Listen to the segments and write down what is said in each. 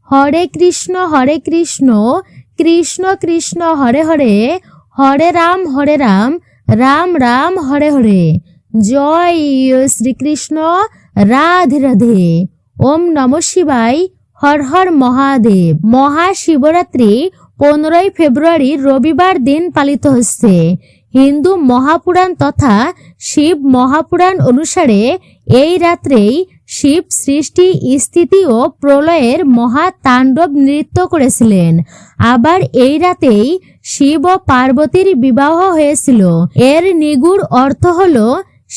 হরে কৃষ্ণ কৃষ্ণ কৃষ্ণ হরে হরে, হরে রাম রাম রাম হরে হরে। জয় শ্রীকৃষ্ণ, রাধে রাধে। ওম নমঃ শিবায়, হর হর মহাদেব। মহাশিবরাত্রি 15ই ফেব্রুয়ারি রবিবার দিন পালিত হচ্ছে। হিন্দু মহাপুরাণ তথা শিব মহাপুরাণ অনুসারে এই রাত্রেই শিব সৃষ্টি, স্থিতি ও প্রলয়ের মহা তাণ্ডব নৃত্য করেছিলেন। আবার এই রাতেই শিব ও পার্বতীর বিবাহ হয়েছিল। এর নিগুড় অর্থ হল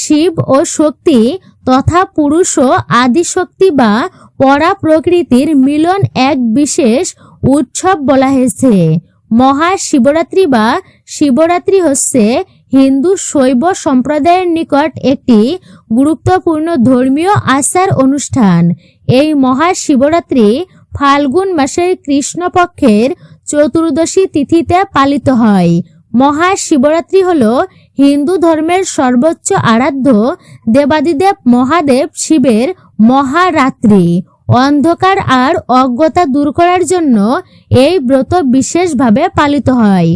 শিব ও শক্তি তথা পুরুষ ও আদিশক্তি বা পরা প্রকৃতির মিলন এক বিশেষ উৎসব বলা হয়েছে। মহাশিবরাত্রি বা শিবরাত্রি হচ্ছে হিন্দু শৈব সম্প্রদায়ের নিকট একটি গুরুত্বপূর্ণ ধর্মীয় আচার অনুষ্ঠান। এই মহাশিবরাত্রি ফাল্গুন মাসের কৃষ্ণপক্ষের চতুর্দশী তিথিতে পালিত হয়। মহাশিবরাত্রি হল হিন্দু ধর্মের সর্বোচ্চ আরাধ্য দেবাদিদেব মহাদেব শিবের মহারাত্রি। অন্ধকার আর অজ্ঞতা দূর করার জন্য এই ব্রত বিশেষভাবে পালিত হয়।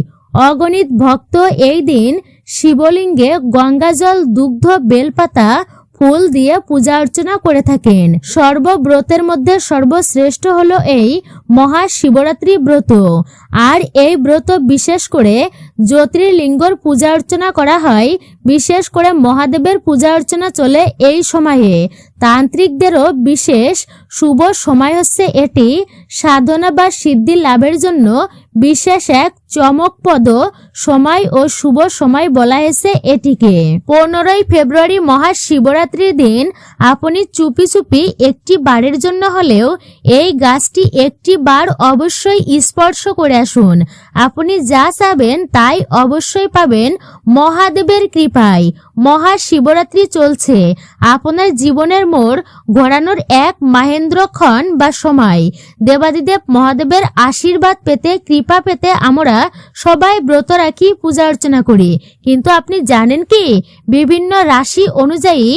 অগণিত ভক্ত এই দিন শিবলিঙ্গে গঙ্গাজল, দুগ্ধ, বেলপাতা, ফুল দিয়ে পূজা অর্চনা করে থাকেন। সর্বব্রতের মধ্যে সর্বশ্রেষ্ঠ হলো এই মহাশিবরাত্রি ব্রত। আর এই ব্রত বিশেষ করে জ্যোতির্লিঙ্গর পূজা অর্চনা করা হয়। বিশেষ করে মহাদেবের পূজা অর্চনা চলে এই সময়ে। তান্ত্রিকদেরও বিশেষ শুভ সময় হচ্ছে এটি। সাধনা বা সিদ্ধি লাভের জন্য বিশেষ এক চমকপ্রদ সময় ও শুভ সময় বলা হয়েছে এটিকে। 15ই ফেব্রুয়ারি মহাশিবরাত্রির দিন আপনি চুপি চুপি একটি বারের জন্য হলেও এই গাছটি একটি বার অবশ্যই স্পর্শ করে আসুন। আপনি যা চাবেন তাই অবশ্যই পাবেন মহাদেবের কৃপায়। মহাশিবরাত্রি চলছে, আপনার জীবনের মোড় ঘোরানোর এক মাহেন্দ্রক্ষণ বা সময়। দেবাদিদেব মহাদেবের আশীর্বাদ পেতে, কৃপা পেতে আমরা সবাই ব্রত রাখি, পূজা অর্চনা করি। কিন্তু আপনি জানেন কি, বিভিন্ন রাশি অনুযায়ী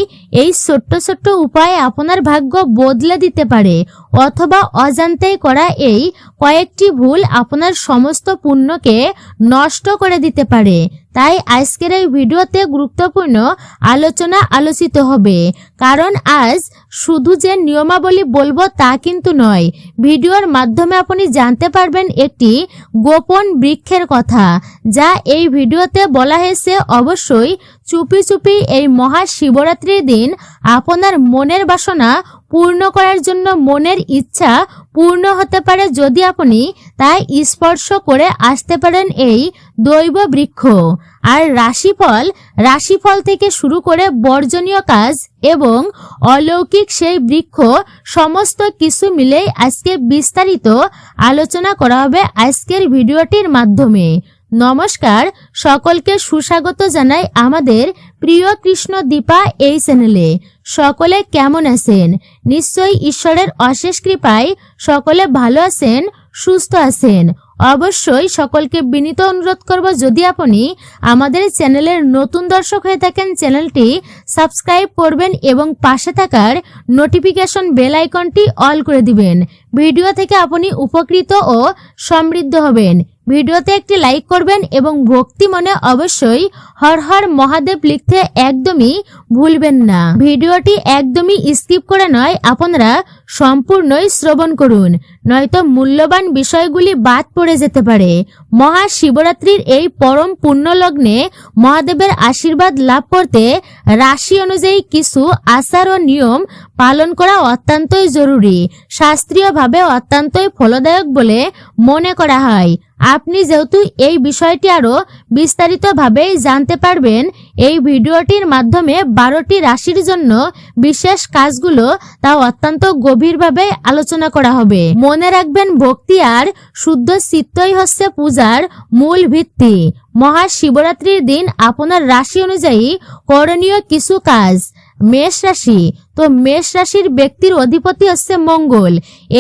এই ছোট্ট ছোট্ট উপায় আপনার ভাগ্য বদলে দিতে পারে, অথবা অজান্তেই করা এই কয়েকটি ভুল আপনার সমস্ত পুণ্যকে নষ্ট করে দিতে পারে। তাই আজকের এই ভিডিওতে গুরুত্বপূর্ণ আলোচনা আলোচিত হবে। কারণ আজ শুধু যে নিয়মাবলী বলবো তা কিন্তু নয়, ভিডিওর মাধ্যমে আপনি জানতে পারবেন একটি গোপন বৃক্ষের কথা, যা এই ভিডিওতে বলা হয়েছে। অবশ্যই চুপি চুপি এই মহাশিবরাত্রির দিন আপনার মনের বাসনা পূর্ণ করার জন্য, মনের ইচ্ছা পূর্ণ হতে পারে যদি আপনি তাই স্পর্শ করে আসতে পারেন এই দৈব বৃক্ষ। আর রাশিফল থেকে শুরু করে বর্জনীয় কাজ এবং অলৌকিক সেই বৃক্ষ সমস্ত কিছু মিলেই আজকে বিস্তারিত আলোচনা করা হবে আজকের ভিডিওটির মাধ্যমে। নমস্কার, সকলকে সুস্বাগত জানাই আমাদের প্রিয় কৃষ্ণ দীপা এই চ্যানেলে। সকলে কেমন আছেন? নিশ্চয়ই ঈশ্বরের অশেষ কৃপায় সকলে ভালো আছেন, সুস্থ আছেন। অবশ্যই সকলকে বিনীত অনুরোধ করব, যদি আপনি আমাদের চ্যানেলের নতুন দর্শক হয়ে থাকেন চ্যানেলটি সাবস্ক্রাইব করবেন এবং পাশে থাকার নোটিফিকেশন বেল আইকনটি অল করে দিবেন। ভিডিও থেকে আপনি উপকৃত ও সমৃদ্ধ হবেন। ভিডিওতে একটি লাইক করবেন এবং ভক্তি মনে অবশ্যই হর হর মহাদেব লিখতে একদমই ভুলবেন না। ভিডিওটি একদমই স্কিপ করে নয়, আপনারা সম্পূর্ণই শ্রবণ করুন, নয়তো মূল্যবান বিষয়গুলি বাদ পড়ে যেতে পারে। মহাশিবরাত্রির এই পরম পুণ্য লগ্নে মহাদেবের আশীর্বাদ লাভ করতে রাশি অনুযায়ী কিছু আচার ও নিয়ম পালন করা অত্যন্তই জরুরি, শাস্ত্রীয়ভাবে অত্যন্তই ফলদায়ক বলে মনে করা হয়। আপনি যেহেতু এই বিষয়টি আরো বিস্তারিতভাবে জানতে পারবেন, এই ভিডিওটির মাধ্যমে 12টি রাশির জন্য বিশেষ কাজগুলো তা অত্যন্ত গভীরভাবে আলোচনা করা হবে। মনে রাখবেন, ভক্তি আর শুদ্ধ চিত্তই হচ্ছে পূজার মূল ভিত্তি। মহাশিবরাত্রির দিন আপনার রাশি অনুযায়ী করণীয় কিছু কাজ। মেষ রাশি, তো মেষ রাশির ব্যক্তির অধিপতি হচ্ছে মঙ্গল।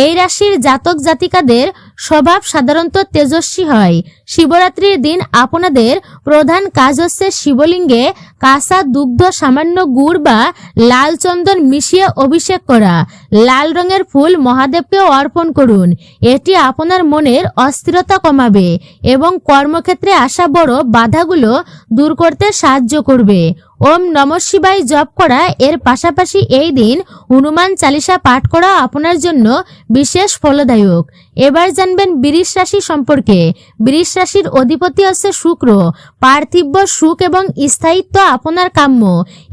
এই রাশির জাতক জাতিকাদের স্বভাব সাধারণত তেজস্বী হয়। শিবরাত্রির দিন আপনাদের প্রধান কাজ হচ্ছে শিবলিঙ্গে কাঁচা দুগ্ধ, সামান্য গুড় বা লাল চন্দন মিশিয়ে অভিষেক করা। লাল রঙের ফুল মহাদেবকে অর্পণ করুন। এটি আপনার মনের অস্থিরতা কমাবে এবং কর্মক্ষেত্রে আসা বড় বাধাগুলো দূর করতে সাহায্য করবে। ওম নমঃ শিবায় জপ করা এর পাশাপাশি এই দিন হনুমান চালিসা পাঠ করা আপনার জন্য বিশেষ ফলদায়ক। এবার জানবেন বৃষ রাশি সম্পর্কে। বৃষ রাশির অধিপতি হচ্ছে শুক্র। পার্থিব সুখ এবং স্থায়িত্ব আপনার কাম্য।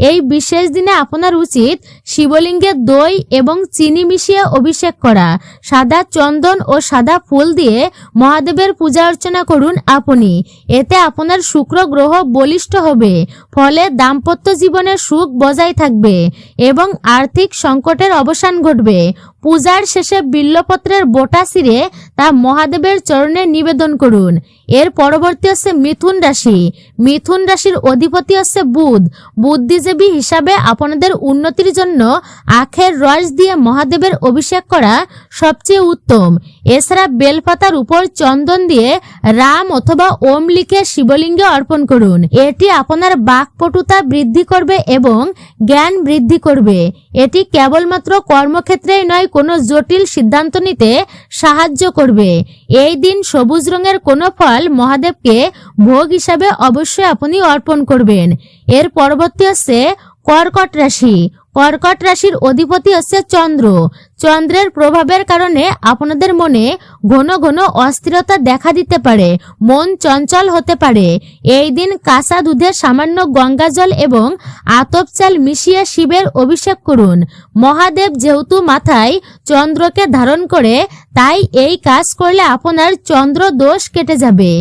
এই বিশেষ দিনে আপনার উচিত শিবলিঙ্গে দই এবং চিনি মিশিয়ে অভিষেক করা। সাদা চন্দন ও সাদা ফুল দিয়ে মহাদেবের পূজা অর্চনা করুন আপনি। এতে আপনার শুক্র গ্রহ বলিষ্ঠ হবে, ফলে দাম্পত্য জীবনের সুখ বজায় থাকবে এবং আর্থিক সংকটের অবসান ঘটবে। পূজার শেষে বিল্লপত্রের বোটা ছিঁড়ে তা মহাদেবের চরণে নিবেদন করুন। এর পরবর্তী হচ্ছে মিথুন রাশি। মিথুন রাশির অধিপতি হচ্ছে বুধ। বুদ্ধিজীবী হিসাবে আপনাদের উন্নতির জন্য আখের রস দিয়ে মহাদেবের অভিষেক করা সবচেয়ে উত্তম। এছাড়া বেলপাতার উপর চন্দন দিয়ে রাম অথবা ওম লিখে শিবলিঙ্গে অর্পণ করুন। এটি আপনার বাকপটুতা বৃদ্ধি করবে এবং জ্ঞান বৃদ্ধি করবে। এটি কেবলমাত্র কর্মক্ষেত্রেই নয়, কোনো জটিল সিদ্ধান্ত নিতে সাহায্য করবে। এই দিন সবুজ রঙের কোনো ফল মহাদেবকে ভোগ হিসাবে অবশ্যই আপনি অর্পণ করবেন। এর পরবর্তী হচ্ছে কর্কট রাশি। কর্কট রাশির অধিপতি হচ্ছে চন্দ্র। চন্দ্রের প্রভাবের কারণে আপনাদের মনে ঘন ঘন অস্থিরতা দেখা দিতে পারে, মন চঞ্চল হতে পারে। এই দিন কাঁচা দুধে সামান্য গঙ্গা জল এবং আতপ চাল মিশিয়ে শিবের অভিষেক করুন। মহাদেব যেহেতু মাথায় চন্দ্রকে ধারণ করে, তাই এই কাজ করলে আপনার চন্দ্র দোষ কেটে যাবে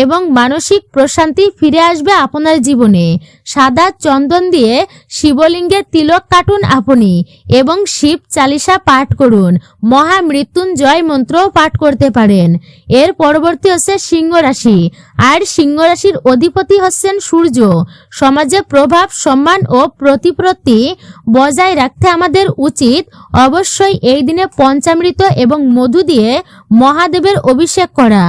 এবং মানসিক প্রশান্তি ফিরে আসবে আপনার জীবনে। সাদা চন্দন দিয়ে শিবলিঙ্গে তিলক কাটুন আপনি এবং শিব চালিসা পাঠ করুন। মহামৃত্যুঞ্জয় মন্ত্র পাঠ করতে পারেন। এর পরবর্তী হচ্ছে সিংহ রাশি। আর সিংহ রাশির অধিপতি হচ্ছেন সূর্য। সমাজে প্রভাব, সম্মান ও প্রতিপত্তি বজায় রাখতে আমাদের উচিত অবশ্যই এই দিনে পঞ্চামৃত এবং মধু দিয়ে মহাদেবের অভিষেক করা।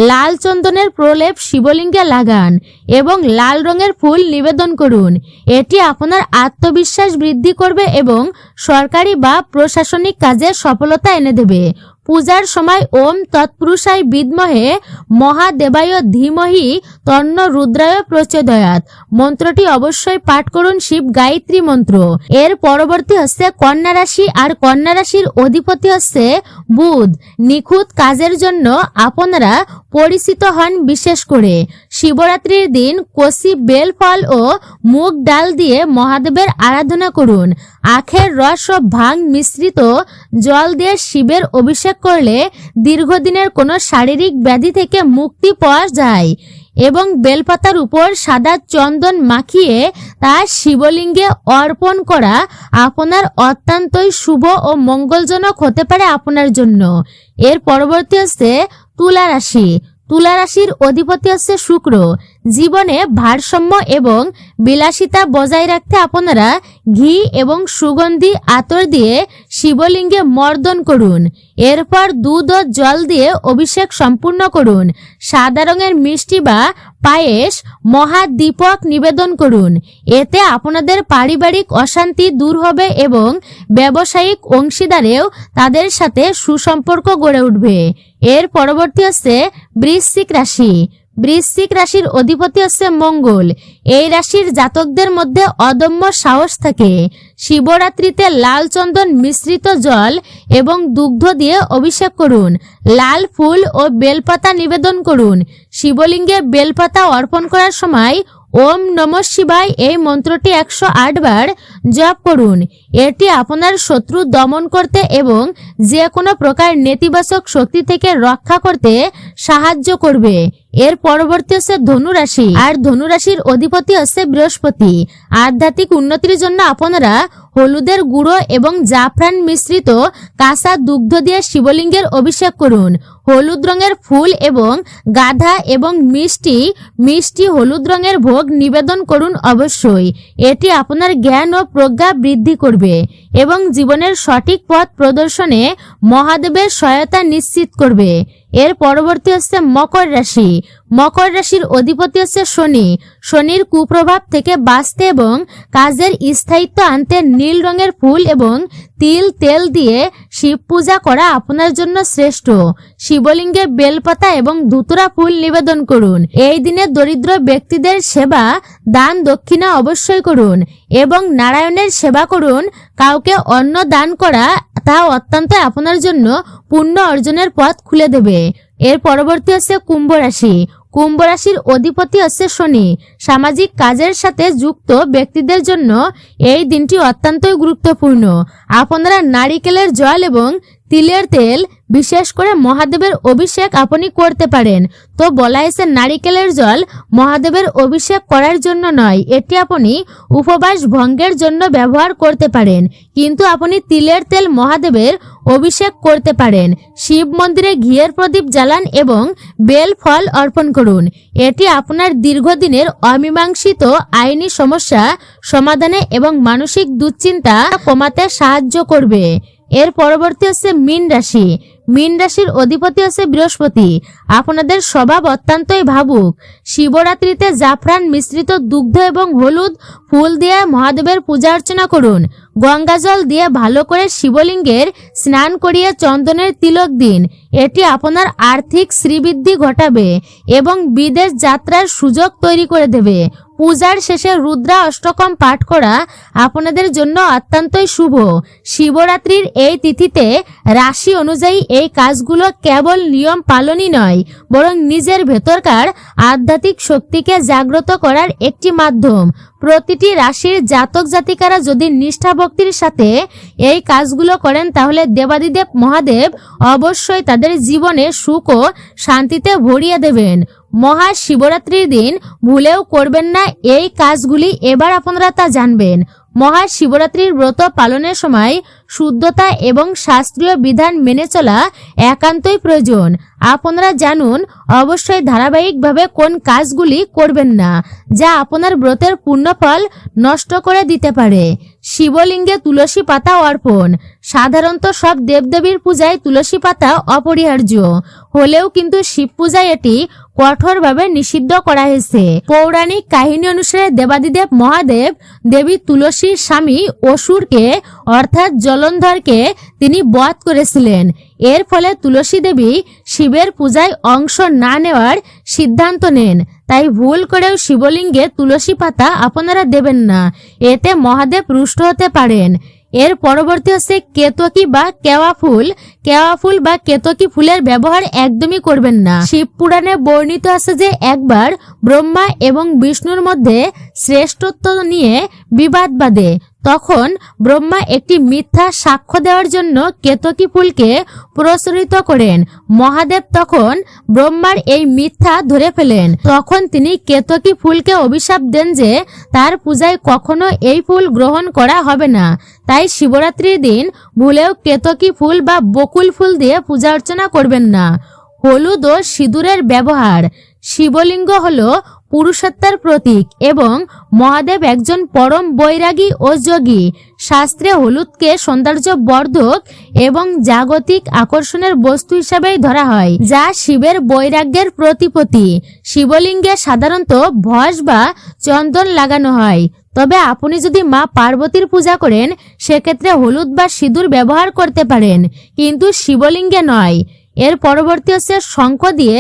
লাল চন্দনের প্রলেপ শিবলিঙ্গে লাগান এবং লাল রঙের ফুল নিবেদন করুন। এটি আপনার আত্মবিশ্বাস বৃদ্ধি করবে এবং সরকারি বা প্রশাসনিক কাজে সফলতা এনে দেবে। পূজার সময় ওম তৎপুরুষায় বিদ্মহে মহাদেবায় ধীমহি তন্ন রুদ্রায় প্রচোদয়াৎ মন্ত্রটি অবশ্যই পাঠ করুন, শিব গায়ত্রী মন্ত্র। এর পরবর্তী হচ্ছে কন্যা রাশি। আর কন্যা রাশির অধিপতি হচ্ছে বুধ। নিখুঁত কাজের জন্য আপনারা পরিচিত হন। বিশেষ করে শিবরাত্রির দিন কচি বেল ফল ও মুগ ডাল দিয়ে মহাদেবের আরাধনা করুন। আখের রস ও ভাং মিশ্রিত জল দিয়ে শিবের অভিষেক করলে দীর্ঘদিনের কোনো শারীরিক ব্যাধি থেকে মুক্তি পাওয়া যায় এবং বেলপাতার উপর সাদা চন্দন মাখিয়ে তা শিবলিঙ্গে অর্পণ করা আপনার অত্যন্তই শুভ ও মঙ্গলজনক হতে পারে আপনার জন্য। এর পরবর্তী হচ্ছে তুলা রাশি। তুলা রাশির অধিপতি হচ্ছে শুক্র। জীবনে ভারসাম্য এবং বিলাসিতা বজায় রাখতে আপনারা ঘি এবং সুগন্ধি আতর দিয়ে শিবলিঙ্গে মর্দন করুন। এরপর দুধ ও জল দিয়ে অভিষেক সম্পূর্ণ করুন। সাদা রঙের মিষ্টি বা পায়েস মহাদীপক নিবেদন করুন। এতে আপনাদের পারিবারিক অশান্তি দূর হবে এবং ব্যবসায়িক অংশীদারেও তাদের সাথে সুসম্পর্ক গড়ে উঠবে। এর পরবর্তী হচ্ছে বৃশ্চিক রাশি। বৃশ্চিক রাশির অধিপতি হচ্ছে মঙ্গল। এই রাশির জাতকদের মধ্যে অদম্য সাহস থাকে। শিবরাত্রিতে লাল চন্দন মিশ্রিত জল এবং দুগ্ধ দিয়ে অভিষেক করুন। লাল ফুল ও বেলপাতা নিবেদন করুন। শিবলিঙ্গে বেলপাতা অর্পণ করার সময় ওম নমঃ শিবায় এই মন্ত্রটি 108 বার জপ করুন। এটি আপনার শত্রু দমন করতে এবং যে কোনো প্রকার নেতিবাচক শক্তি থেকে রক্ষা করতে সাহায্য করবে। এর পরবর্তী হচ্ছে ধনু রাশি। আর ধনু রাশির অধিপতি হচ্ছে বৃহস্পতি। আধ্যাত্মিক উন্নতির জন্য আপনারা হলুদের গুঁড়ো এবং জাফরান মিশ্রিত কাঁচা দুগ্ধ দিয়ে শিবলিঙ্গের অভিষেক করুন। হলুদ রঙের ফুল এবং গাধা এবং মিষ্টি হলুদ রঙের ভোগ নিবেদন করুন অবশ্যই। এটি আপনার জ্ঞান ও প্রজ্ঞা বৃদ্ধি করবে এবং জীবনের সঠিক পথ প্রদর্শনে মহাদেবের সহায়তা নিশ্চিত করবে। এর পরবর্তী হচ্ছে মকর রাশি। মকর রাশির অধিপতি হচ্ছে শনি। শনির কুপ্রভাব থেকে বাঁচতে এবং কাজের স্থায়িত্ব আনতে নীল রঙের ফুল এবং তিল তেল দিয়ে শিব পূজা করা আপনার জন্য শ্রেষ্ঠ। শিবলিঙ্গে বেলপাতা এবং ধুতুরা ফুল নিবেদন করুন। এই দিনে দরিদ্র ব্যক্তিদের সেবা দান দক্ষিণা অবশ্যই করুন এবং নারায়ণের সেবা করুন। কাউকে অন্ন দান করা তা অত্যন্ত আপনার জন্য পুণ্য অর্জনের পথ খুলে দেবে। এর পরবর্তী হচ্ছে কুম্ভ রাশি। কুম্ভ রাশির অধিপতি হচ্ছে শনি। সামাজিক কাজের সাথে যুক্ত ব্যক্তিদের জন্য এই দিনটি অত্যন্তই গুরুত্বপূর্ণ। আপনারা নারিকেলের জল এবং তিলের তেল বিশেষ করে মহাদেবের অভিষেক আপনি করতে পারেন। তো বলা হয়েছে নারিকেলের জল মহাদেবের অভিষেক করার জন্য নয়, এটি আপনি উপবাস ভঙ্গের জন্য ব্যবহার করতে পারেন, কিন্তু আপনি তিলের তেল মহাদেবের অভিষেক করতে পারেন। শিব মন্দিরে ঘিয়ের প্রদীপ জ্বালান এবং বেল ফল অর্পণ করুন। এটি আপনার দীর্ঘদিনের অমীমাংসিত আইনি সমস্যা সমাধানে এবং মানসিক দুশ্চিন্তা কমাতে সাহায্য করবে। এর পরবর্তী হচ্ছে মীন রাশি। মীন রাশির অধিপতি হচ্ছে বৃহস্পতি। আপনাদের স্বভাব অত্যন্তই ভাবুক। শিবরাত্রিতে জাফরান মিশ্রিত দুগ্ধ এবং হলুদ ফুল দিয়ে মহাদেবের পূজা অর্চনা করুন। গঙ্গাজল দিয়ে ভালো করে শিবলিঙ্গের স্নান করিয়ে চন্দনের তিলক দিন। এটি আপনার আর্থিক শ্রীবৃদ্ধি ঘটাবে এবং বিদেশ যাত্রার সুযোগ তৈরি করে দেবে। পূজার শেষে রুদ্রা অষ্টকম পাঠ করা আপনাদের জন্য অত্যন্তই শুভ। শিবরাত্রির এই তিথিতে রাশি অনুযায়ী এই কাজগুলো কেবল নিয়ম পালনই নয়, বরং নিজের ভেতরকার আধ্যাত্মিক শক্তিকে জাগ্রত করার একটি মাধ্যম। প্রতিটি রাশির জাতক জাতিকারা যদি নিষ্ঠা ভক্তির সাথে এই কাজগুলো করেন তাহলে দেবাদিদেব মহাদেব অবশ্যই তাদের জীবনে সুখ ও শান্তিতে ভরিয়ে দেবেন। মহাশিবরাত্রির দিন ভুলেও করবেন না এই কাজগুলি। এবার আপনারা তা জানবেন। মহাশিবরাত্রির ব্রত পালনের সময় শুদ্ধতা এবং শাস্ত্রীয় বিধান মেনে চলা একান্তই প্রয়োজন। আপনারা জানুন অবশ্যই ধারাবাহিকভাবে কোন কাজগুলি করবেন না, যা আপনার ব্রতের পূর্ণফল নষ্ট করে দিতে পারে। শিবলিঙ্গে তুলসী পাতা অর্পণ। সাধারণত সব দেবদেবীর পূজায় তুলসী পাতা অপরিহার্য হলেও কিন্তু শিব পূজায় এটি কঠোরভাবে নিষিদ্ধ করা হয়েছে। পৌরাণিক কাহিনী অনুসারে দেবাদিদেব মহাদেব দেবী তুলসীর স্বামী অসুরকে অর্থাৎ জলন্ধরকে তিনি বধ করেছিলেন। এর ফলে তুলসী দেবী শিবের পূজায় অংশ না নেওয়ার সিদ্ধান্ত নেন। তাই ভুল করেও শিবলিঙ্গে তুলসী পাতা আপনারা দেবেন না, এতে মহাদেব রুষ্ট হতে পারেন। এর পরবর্তী হচ্ছে কেতকী বা কেওয়া ফুল। কেওয়া ফুল বা কেতকী ফুলের ব্যবহার একদমই করবেন না। শিব পুরাণে বর্ণিত আছে যে একবার ব্রহ্মা এবং বিষ্ণুর মধ্যে শ্রেষ্ঠত্ব নিয়ে বিবাদ বাধে। তখন ব্রহ্মা একটি মিথ্যা সাক্ষ্য দেওয়ার জন্য কেতকী ফুলকে প্রচলিত করেন। মহাদেব তখন ব্রহ্মার এই মিথ্যা ধরে ফেলেন। তখন তিনি কেতকী ফুলকে অভিশাপ দেন যে তার পূজায় কখনো এই ফুল গ্রহণ করা হবে না। তাই শিবরাত্রির দিন ভুলেও কেতকী ফুল বা বকুল ফুল দিয়ে পূজা অর্চনা করবেন না। হলুদ ও সিঁদুরের ব্যবহার। শিবলিঙ্গ হলো পুরুষত্বের প্রতীক এবং মহাদেব একজন পরম বৈরাগী ও যোগী। শাস্ত্রে হলুদকে সৌন্দর্য বর্ধক এবং জাগতিক আকর্ষণের বস্তু হিসাবেই ধরা হয়, যা শিবের বৈরাগ্যের প্রতিপত্তি। শিবলিঙ্গে সাধারণত ভস্ম বা চন্দন লাগানো হয়, তবে আপনি যদি মা পার্বতীর পূজা করেন সেক্ষেত্রে হলুদ বা সিঁদুর ব্যবহার করতে পারেন, কিন্তু শিবলিঙ্গে নয়। এর পরবর্তী হচ্ছে শঙ্খ দিয়ে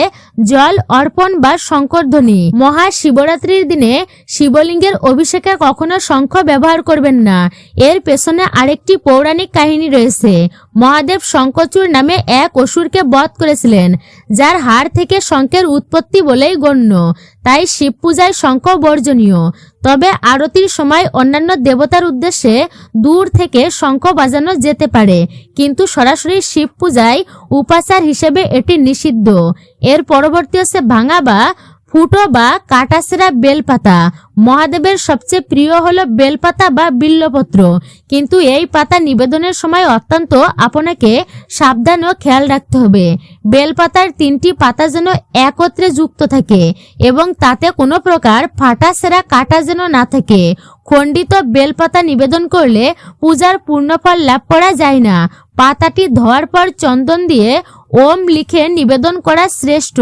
জল অর্পণ বা শঙ্করধ্বনি। মহাশিবরাত্রির দিনে শিবলিঙ্গের অভিষেকে কখনো শঙ্খ ব্যবহার করবেন না। এর পেছনে আরেকটি পৌরাণিক কাহিনী রয়েছে। মহাদেব শঙ্খচূড় নামে এক অসুরকে বধ করেছিলেন, যার হাড় থেকে শঙ্খের উৎপত্তি বলেই গণ্য। তাই শিব পূজায় শঙ্খ বর্জনীয়। তবে আরতির সময় অন্যান্য দেবতার উদ্দেশ্যে দূর থেকে শঙ্খ বাজানো যেতে পারে, কিন্তু সরাসরি শিব পূজায় উপাচার হিসেবে এটি নিষিদ্ধ। এর পরবর্তী হচ্ছে ভাঙা বা ফুটো বা কাটাছেঁড়া বেলপাতা। মহাদেবের সবচেয়ে প্রিয় হলো বেলপাতা বা বিল্লপত্র, কিন্তু এই পাতা নিবেদনের সময় অত্যন্ত আপনাকে সাবধান ও খেয়াল রাখতে হবে। বেলপাতার 3টি পাতা যেন একত্রে যুক্ত থাকে এবং তাতে কোনো প্রকার ফাটা ছেঁড়া কাটা যেন না থাকে। খণ্ডিত বেলপাতা নিবেদন করলে পূজার পূর্ণফল লাভ করা যায় না। পাতাটি ধোয়ার পর চন্দন দিয়ে ওম লিখে নিবেদন করা শ্রেষ্ঠ।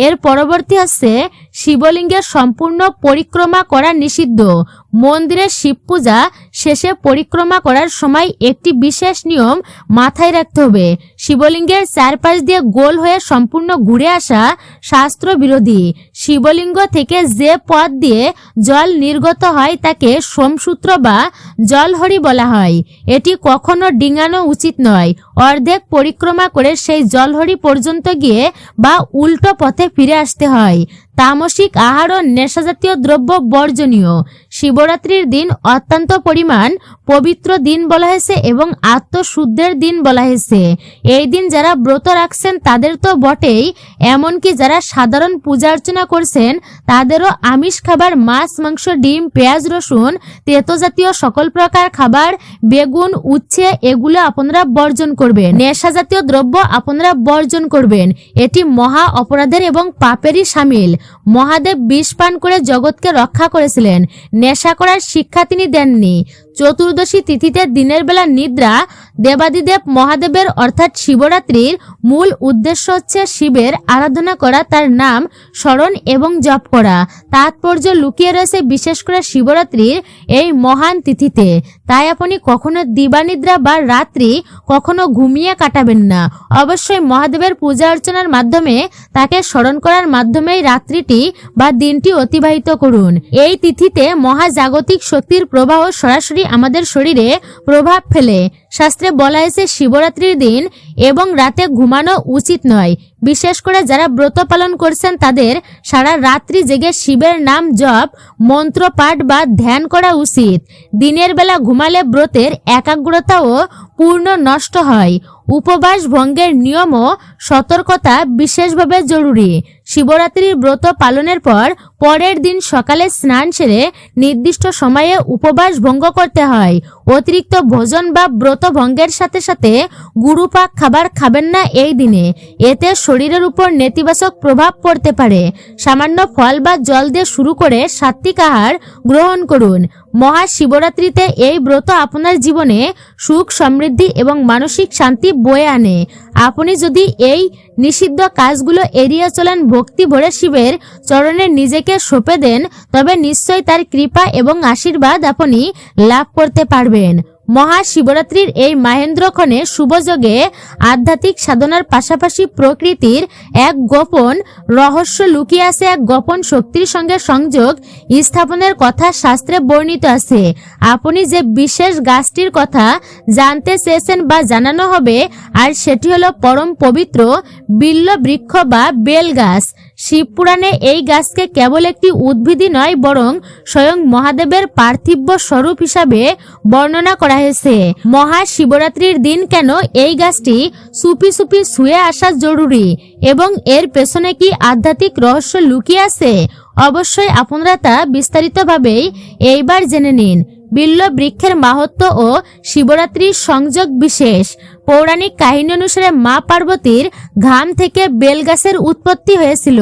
এর পরবর্তী হচ্ছে শিবলিঙ্গের সম্পূর্ণ পরিক্রমা করা নিষিদ্ধ। মন্দিরের শিব পূজা শেষে পরিক্রমা করার সময় একটি বিশেষ নিয়ম মাথায় রাখতে হবে। শিবলিঙ্গের চারপাশ দিয়ে গোল হয়ে সম্পূর্ণ ঘুরে আসা শাস্ত্র বিরোধী। শিবলিঙ্গ থেকে যে পথ দিয়ে জল নির্গত হয় তাকে সোমসূত্র বা জলহরি বলা হয়। এটি কখনো ডিঙানো উচিত নয়। অর্ধেক পরিক্রমা করে সেই জলহরি পর্যন্ত গিয়ে বা উল্টো পথে ফিরে আসতে হয়। তামসিক আহার ও নেশাজাতীয় দ্রব্য বর্জনীয়। শিবরাত্রির দিন অত্যন্ত পরিমাণ পবিত্র দিন বলা হয়েছে এবং আত্মশুদ্ধের দিন বলা হয়েছে। এই দিন যারা ব্রত রাখছেন তাদের তো বটেই, এমনকি যারা সাধারণ পূজা অর্চনা করছেন তাদেরও আমিষ খাবার, মাছ, মাংস, ডিম, পেঁয়াজ, রসুন, তেতো জাতীয় সকল প্রকার খাবার, বেগুন, উচ্ছে এগুলো আপনারা বর্জন করবেন। নেশা জাতীয় দ্রব্য আপনারা বর্জন করবেন। এটি মহা অপরাধের এবং পাপেরই শামিল। মহাদেব বিষ পান করে জগৎকে রক্ষা করেছিলেন, নেশা করার শিক্ষা তিনি দেননি। চতুর্দশী তিথিতে দিনের বেলা নিদ্রা দেবাদিদেব মহাদেবের অর্থাৎ শিবরাত্রির মূল উদ্দেশ্য হচ্ছে শিবের আরাধনা করা, তার নাম স্মরণ এবং জপ করা। তাৎপর্য লুকিয়ে রয়েছে বিশেষ করে শিবরাত্রির এই মহান তিথিতে। তাই আপনি কখনো দিবানিদ্রা বা রাত্রি কখনো ঘুমিয়ে কাটাবেন না। অবশ্যই মহাদেবের পূজা অর্চনার মাধ্যমে, তাকে স্মরণ করার মাধ্যমেই রাত্রিটি বা দিনটি অতিবাহিত করুন। এই তিথিতে মহাজাগতিক শক্তির প্রবাহ সরাসরি আমাদের শরীরে প্রভাব ফেলে। শাস্ত্রে বলা হয়েছে শিবরাত্রির দিন এবং রাতে ঘুমানো উচিত নয়। বিশেষ করে যারা ব্রত পালন করছেন তাদের সারা রাত্রি জেগে শিবের নাম জপ, মন্ত্র পাঠ বা ধ্যান করা উচিত। দিনের বেলা ঘুমালে ব্রতের একাগ্রতাও পূর্ণ নষ্ট হয়। উপবাস ভঙ্গের নিয়ম ও সতর্কতা বিশেষভাবে জরুরি। শিবরাত্রির ব্রত পালনের পর পরের দিন সকালে স্নান সেরে নির্দিষ্ট সময়ে উপবাস ভঙ্গ করতে হয়। অতিরিক্ত ভোজন বা ব্রত ভঙ্গের সাথে সাথে গুরুপাক খাবার খাবেন না এই দিনে। এতে শরীরের উপর নেতিবাচক প্রভাব পড়তে পারে। সামান্য ফল বা জল দিয়ে শুরু করে সাত্বিক আহার গ্রহণ করুন। মহাশিবরাত্রিতে এই ব্রত আপনার জীবনে সুখ, সমৃদ্ধি এবং মানসিক শান্তি বয়ে আনে। আপনি যদি এই নিষিদ্ধ কাজগুলো এড়িয়ে চলেন, ভক্তি ভরে শিবের চরণে নিজেকে সঁপে দেন, তবে নিশ্চয়ই তার কৃপা এবং আশীর্বাদ আপনি লাভ করতে পারবেন। মহাশিবরাত্রির এই মাহেন্দ্রক্ষণে শুভযোগে আধ্যাত্মিক সাধনার পাশাপাশি প্রকৃতির এক গোপন রহস্য লুকিয়ে আছে। এক গোপন শক্তির সঙ্গে সংযোগ স্থাপনের কথা শাস্ত্রে বর্ণিত আছে। আপনি যে বিশেষ গাছটির কথা জানতে চেয়েছেন বা জানানো হবে, আর সেটি হলো পরম পবিত্র বিল্ল বৃক্ষ বা বেল গাছ। শিবপুরাণে এই গাছকে কেবল একটি উদ্ভিদই নয়, বরং স্বয়ং মহাদেবের পার্থিব স্বরূপ হিসাবে বর্ণনা করা হয়েছে। মহাশিবরাত্রির দিন কেন এই গাছটি চুপি চুপি ছুঁয়ে আসা জরুরি এবং এর পেছনে কি আধ্যাত্মিক রহস্য লুকিয়ে আছে, অবশ্যই আপনারা তা বিস্তারিতভাবেই এইবার জেনে নিন। বিল্ল বৃক্ষের মাহাত্ম্য ও শিবরাত্রির সংযোগ বিশেষ। পৌরাণিক কাহিনী অনুসারে মা পার্বতীর ঘাম থেকে বেল গাছের উৎপত্তি হয়েছিল।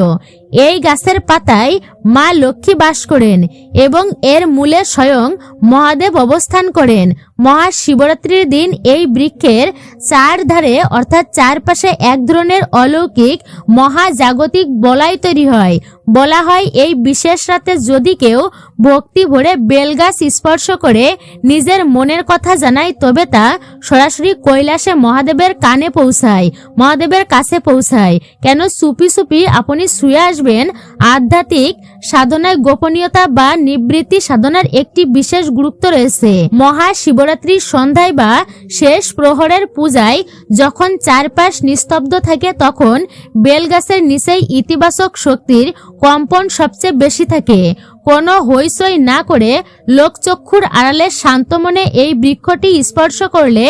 এই গাছের পাতায় মা লক্ষ্মী বাস করেন এবং এর মূলে স্বয়ং মহাদেব অবস্থান করেন। মহাশিবরাত্রির দিন এই বৃক্ষের চারধারে অর্থাৎ চারপাশে এক ধরনের অলৌকিক মহাজাগতিক বলয় তৈরি হয়। বলা হয় এই বিশেষ রাতে যদি কেউ ভক্তি ভরে বেলগাছ স্পর্শ করে নিজের মনের কথা জানায়, তবে তা সরাসরি কৈলাসে মহাদেবের কানে পৌঁছায়, মহাদেবের কাছে পৌঁছায়। কেন চুপি চুপি আপনি শুয়ে আসবেন? আধ্যাত্মিক সাধনায় গোপনীয়তা বা নিবৃত্তি সাধনার একটি বিশেষ গুরুত্ব রয়েছে। মহাশিবরাত্রির সন্ধ্যায় বা শেষ প্রহরের পূজায় যখন চারপাশ নিস্তব্ধ থাকে, তখন বেলগাছের নিচেই ইতিবাচক শক্তির কম্পন সবচেয়ে বেশি থাকে। কোনো হইচই না করে লোকচক্ষুর আড়ালে শান্ত মনে এই বৃক্ষটি স্পর্শ করলে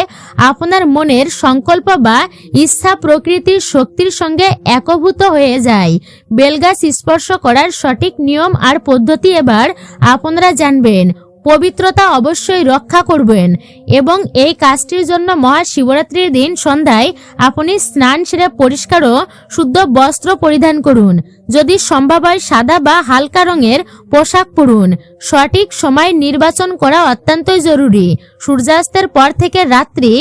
আপনার মনের সংকল্প বা ইচ্ছা প্রকৃতির শক্তির সঙ্গে একভূত হয়ে যায়। বেলগাছ স্পর্শ করার সঠিক নিয়ম আর পদ্ধতি এবার আপনারা জানবেন। পবিত্রতা অবশ্যই রক্ষা করবেন এবং এই কাজটির জন্য মহাশিবরাত্রির দিন সন্ধ্যায় আপনি স্নান সেরে পরিষ্কার ও শুদ্ধ বস্ত্র পরিধান করুন। যদি সম্ভব হয় সাদা বা হালকা রঙের পোশাক পরুন। সঠিক সময় নির্বাচন করা অত্যন্তই জরুরি। সূর্যাস্তের পর থেকে রাত্রি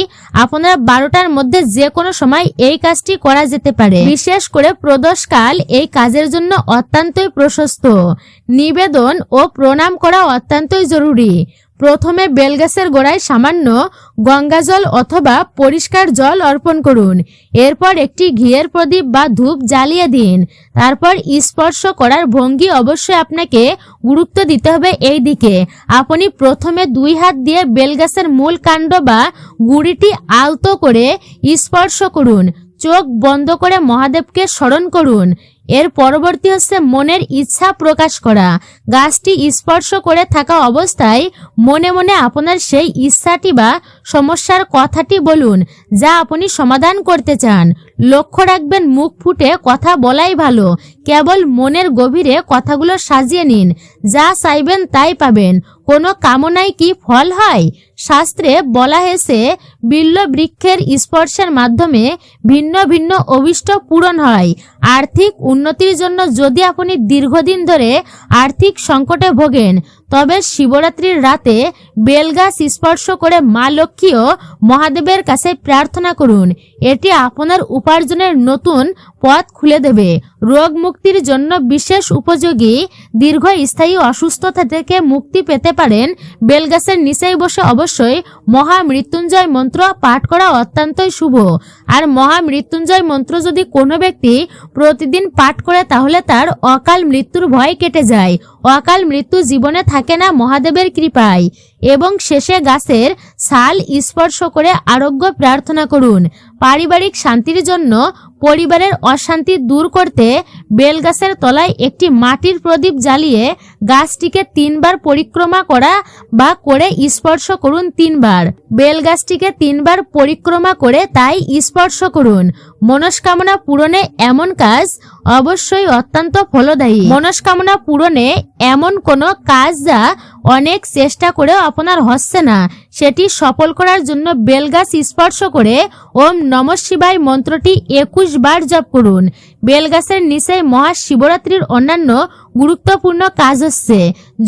আপনারা 12টার মধ্যে যে কোনো সময় এই কাজটি করা যেতে পারে। বিশেষ করে প্রদোষকাল এই কাজের জন্য অত্যন্তই প্রশস্ত। নিবেদন ও প্রণাম করা অত্যন্তই জরুরি। প্রথমে বেলগাছের গোড়ায় সামান্য গঙ্গাজল অথবা পরিষ্কার জল অর্পণ করুন। এরপর একটি ঘিয়ের প্রদীপ বা ধূপ জ্বালিয়ে দিন। তারপর স্পর্শ করার ভঙ্গি অবশ্যই আপনাকে গুরুত্ব দিতে হবে এই দিকে। আপনি প্রথমে 2 হাত দিয়ে বেলগাছের মূল কাণ্ড বা গুড়িটি আলতো করে স্পর্শ করুন। চোখ বন্ধ করে মহাদেবকে স্মরণ করুন। এর পরবর্তী হচ্ছে মনের ইচ্ছা প্রকাশ করা। গাছটি স্পর্শ করে থাকা অবস্থায় মনে মনে আপনার সেই ইচ্ছাটি বা সমস্যার কথাটি বলুন যা আপনি সমাধান করতে চান। লক্ষ্য রাখবেন মুখ ফুটে কথা বলাই ভালো। কেবল মনের গভীরে কথাগুলো সাজিয়ে নিন। যা চাইবেন তাই পাবেন। কোনো কামনায় কি ফল হয়? শাস্ত্রে বলা হয়েছে বিল্ব বৃক্ষের স্পর্শের মাধ্যমে ভিন্ন ভিন্ন অভিষ্ট পূরণ হয়। আর্থিক উন্নতির জন্য যদি আপনি দীর্ঘদিন ধরে আর্থিক সংকটে ভোগেন তবে শিবরাত্রির রাতে বেলগাছ স্পর্শ করে মা লক্ষ্মী ও মহাদেবের কাছে প্রার্থনা করুন। এটি আপনার উপার্জনের নতুন পথ খুলে দেবে। রোগ মুক্তির জন্য বিশেষ উপযোগী। দীর্ঘস্থায়ী অসুস্থতা থেকে মুক্তি পেতে পারেন। বেলগাছের নিচেই বসে অবশ্যই মহামৃত্যুঞ্জয় মন্ত্র পাঠ করা অত্যন্তই শুভ। আর মহামৃত্যুঞ্জয় মন্ত্র যদি কোনো ব্যক্তি প্রতিদিন পাঠ করে তাহলে তার অকাল মৃত্যুর ভয় কেটে যায়। অকাল মৃত্যু জীবনে থাকে না মহাদেবের কৃপায়। এবং শেষে গাছের ছাল স্পর্শ করে আরোগ্য প্রার্থনা করুন। পারিবারিক শান্তির জন্য পরিবারের অশান্তি দূর করতে বেলগাছের তলায় একটি মাটির প্রদীপ জ্বালিয়ে গাছটিকে 3 বার পরিক্রমা করা বা করে স্পর্শ করুন 3 বার। বেলগাছটিকে 3 বার পরিক্রমা করে তাই স্পর্শ করুন। মনস্কামনা পূরণে এমন কাজ অবশ্যই অত্যন্ত ফলদায়ী। মনস্কামনা পূরণে এমন কোনো কাজ যা অনেক চেষ্টা করেও আপনার হচ্ছে না সেটি সফল করার জন্য বেলগাছ স্পর্শ করে ওম নমঃ শিবায় মন্ত্রটি 21 বার জপ করুন। বেলগাছের নিচে মহাশিবরাত্রির অন্যান্য গুরুত্বপূর্ণ কাজ হচ্ছে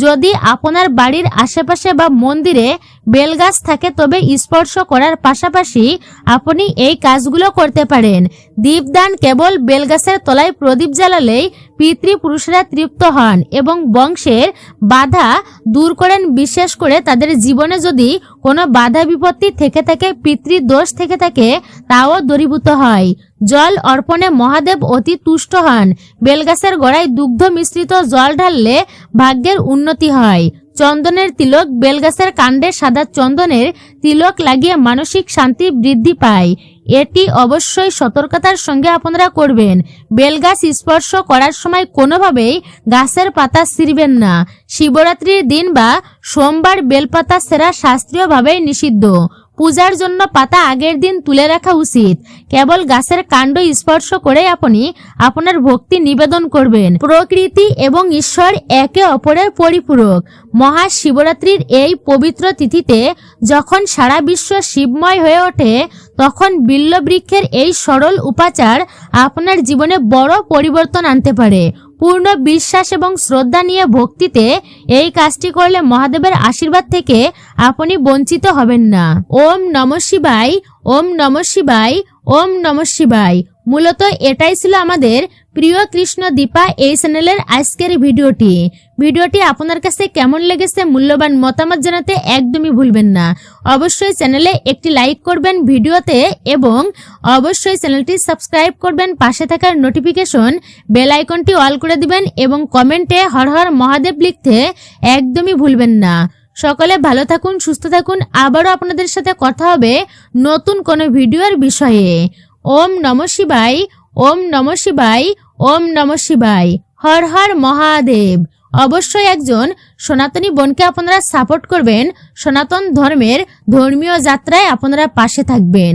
যদি আপনার বাড়ির আশেপাশে বা মন্দিরে বেলগাছ থাকে তবে স্পর্শ করার পাশাপাশি আপনি এই কাজগুলো করতে পারেন। দীপদান কেবল বেলগাছের তলায় প্রদীপ জ্বালালেই পিতৃপুরুষরা তৃপ্ত হন এবং বংশের বাধা দূর করেন। বিশেষ করে তাদের জীবনে যদি কোনো বাধা বিপত্তি থেকে থাকে পিতৃদোষ থেকে থাকে তাও দূরীভূত হয়। জল অর্পণে মহাদেব অতি তুষ্ট হন। বেলগাছের গোড়ায় দুগ্ধ মিশ্রিত জল ঢাললে ভাগ্যের উন্নতি হয়। চন্দনের তিলক বেলগাছের কাণ্ডে সাদা চন্দনের তিলক লাগিয়ে মানসিক শান্তি বৃদ্ধি পায়। এটি অবশ্যই সতর্কতার সঙ্গে আপনারা করবেন। বেলগাছ স্পর্শ করার সময় কোনোভাবেই গাছের পাতা ছিঁড়বেন না। শিবরাত্রির দিন বা সোমবার বেলপাতা ছেঁড়া শাস্ত্রীয়ভাবে নিষিদ্ধ। পূজার জন্য পাতা আগের দিন তুলে রাখা উচিত। কেবল গাছের কাণ্ড স্পর্শ করে আপনি আপনার ভক্তি নিবেদন করবেন। প্রকৃতি এবং ঈশ্বর একে অপরের পরিপূরক। মহাশিবরাত্রির এই পবিত্র তিথিতে যখন সারা বিশ্ব শিবময় হয়ে ওঠে তখন বিল্ব বৃক্ষের এই সরল উপাচার আপনার জীবনে বড় পরিবর্তন আনতে পারে। পূর্ণ বিশ্বাস এবং শ্রদ্ধা নিয়ে ভক্তিতে এই কাজটি করলে মহাদেবের আশীর্বাদ থেকে আপনি বঞ্চিত হবেন না। ওম নমঃ শিবায়, ওম নমঃ শিবায়, ওম নমঃ শিবায়। মূলত এটাই ছিল আমাদের প্রিয় কৃষ্ণ দীপা এই চ্যানেলের আজকের ভিডিওটি আপনার কাছে কেমন লেগেছে মূল্যবান মতামত জানাতে একদমই ভুলবেন না। অবশ্যই চ্যানেলে একটি লাইক করবেন ভিডিওতে এবং অবশ্যই চ্যানেলটি সাবস্ক্রাইব করবেন। পাশে থাকার নোটিফিকেশন বেল আইকনটি অল করে দিবেন এবং কমেন্টে হর হর মহাদেব লিখতে একদমই ভুলবেন না। সকলে ভালো থাকুন, সুস্থ থাকুন। আবারও আপনাদের সাথে কথা হবে নতুন কোনো ভিডিওর বিষয়ে। ওম নমঃ শিবায়, ওম নমঃ শিবায়, ওম নমঃ শিবায়। হর হর মহাদেব। অবশ্যই একজন সনাতনী বোনকে আপনারা সাপোর্ট করবেন। সনাতন ধর্মের ধর্মীয় যাত্রায় আপনারা পাশে থাকবেন।